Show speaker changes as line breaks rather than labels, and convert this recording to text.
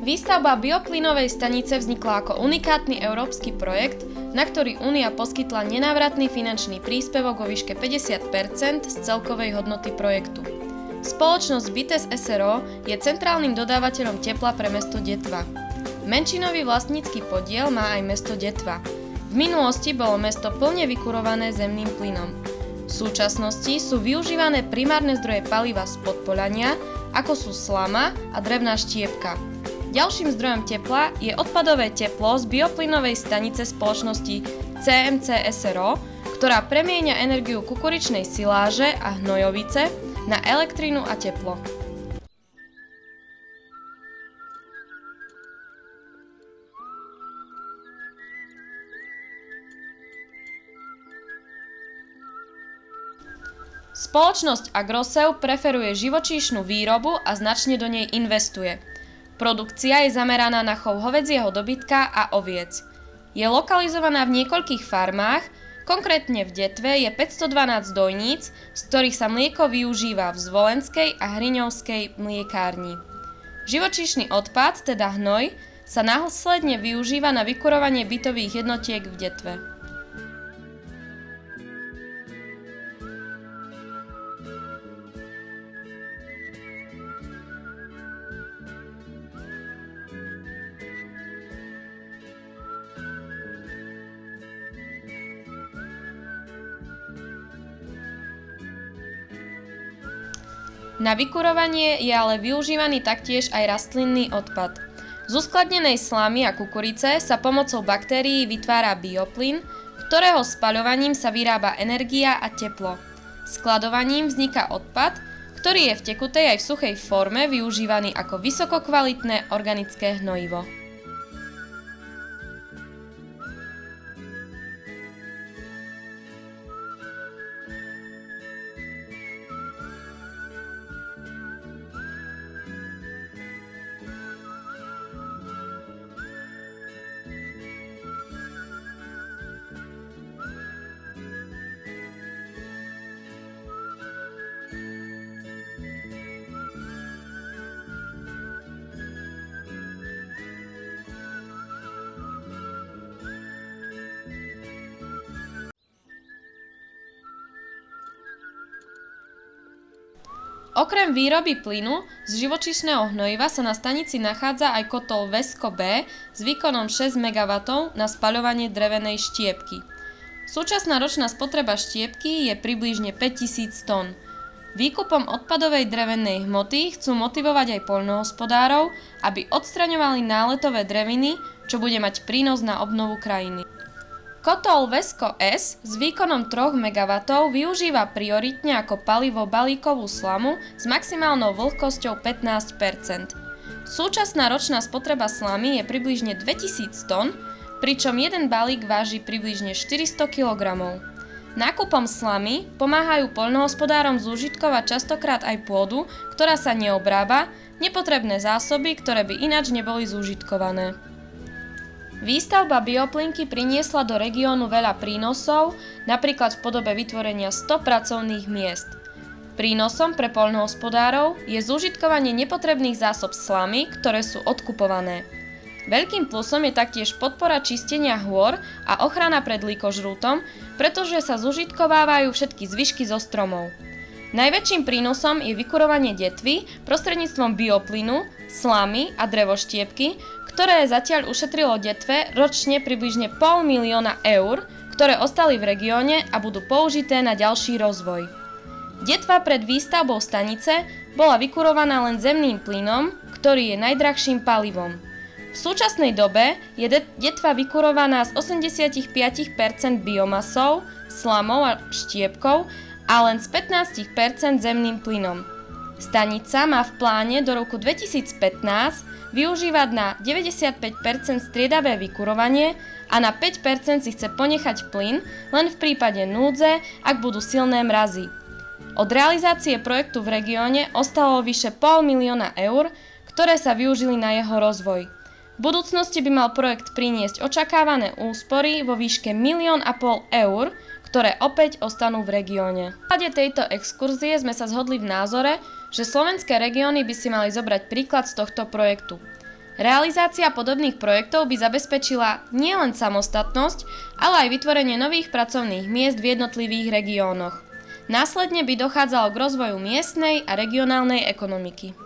Výstavba bioplynovej stanice vznikla ako unikátny európsky projekt, na ktorý Únia poskytla nenávratný finančný príspevok vo výške 50% z celkovej hodnoty projektu. Spoločnosť Bites s.r.o. je centrálnym dodávateľom tepla pre mesto Detva. Menšinový vlastnícky podiel má aj mesto Detva. V minulosti bolo mesto plne vykurované zemným plynom. V súčasnosti sú využívané primárne zdroje paliva z podpoľania, ako sú slama a drevná štiepka. Ďalším zdrojom tepla je odpadové teplo z bioplynovej stanice spoločnosti CMC s.r.o., ktorá premieňa energiu kukuričnej siláže a hnojovice na elektrínu a teplo. Spoločnosť Agrosev preferuje živočíšnu výrobu a značne do nej investuje. Produkcia je zameraná na chov hovädzieho dobytka a oviec. Je lokalizovaná v niekoľkých farmách, konkrétne v Detve je 512 dojníc, z ktorých sa mlieko využíva v Zvolenskej a Hriňovskej mliekárni. Živočíšny odpad, teda hnoj, sa následne využíva na vykurovanie bytových jednotiek v Detve. Na vykurovanie je ale využívaný taktiež aj rastlinný odpad. Z uskladnenej slamy a kukurice sa pomocou baktérií vytvára bioplyn, ktorého spaľovaním sa vyrába energia a teplo. Skladovaním vzniká odpad, ktorý je v tekutej aj v suchej forme využívaný ako vysokokvalitné organické hnojivo. Okrem výroby plynu z živočíšneho hnojiva sa na stanici nachádza aj kotol Vesko B s výkonom 6 MW na spaľovanie drevenej štiepky. Súčasná ročná spotreba štiepky je približne 5000 tón. Výkupom odpadovej drevenej hmoty chcú motivovať aj poľnohospodárov, aby odstraňovali náletové dreviny, čo bude mať prínos na obnovu krajiny. Kotol Vesko S s výkonom 3 MW využíva prioritne ako palivo balíkovú slamu s maximálnou vlhkosťou 15%. Súčasná ročná spotreba slamy je približne 2000 tón, pričom jeden balík váži približne 400 kg. Nákupom slamy pomáhajú poľnohospodárom zúžitkovať častokrát aj pôdu, ktorá sa neobrába, nepotrebné zásoby, ktoré by ináč neboli zúžitkované. Výstavba bioplynky priniesla do regiónu veľa prínosov, napríklad v podobe vytvorenia 100 pracovných miest. Prínosom pre poľnohospodárov je zúžitkovanie nepotrebných zásob slamy, ktoré sú odkupované. Veľkým plusom je taktiež podpora čistenia hôr a ochrana pred lýkožrútom, pretože sa zúžitkovávajú všetky zvyšky zo stromov. Najväčším prínosom je vykurovanie detvy prostredníctvom bioplynu, slamy a drevoštiepky, ktoré zatiaľ ušetrilo Detve ročne približne 500 000 eur, ktoré ostali v regióne a budú použité na ďalší rozvoj. Detva pred výstavbou stanice bola vykurovaná len zemným plynom, ktorý je najdrahším palivom. V súčasnej dobe je Detva vykurovaná z 85% biomasou, slamou a štiepkou a len z 15% zemným plynom. Stanica má v pláne do roku 2015 využívať na 95% striedavé vykurovanie a na 5% si chce ponechať plyn len v prípade núdze, ak budú silné mrazy. Od realizácie projektu v regióne ostalo vyše 500 000 eur, ktoré sa využili na jeho rozvoj. V budúcnosti by mal projekt priniesť očakávané úspory vo výške 1,5 milióna eur, ktoré opäť ostanú v regióne. V prípade tejto exkurzie sme sa zhodli v názore, že slovenské regióny by si mali zobrať príklad z tohto projektu. Realizácia podobných projektov by zabezpečila nielen samostatnosť, ale aj vytvorenie nových pracovných miest v jednotlivých regiónoch. Následne by dochádzalo k rozvoju miestnej a regionálnej ekonomiky.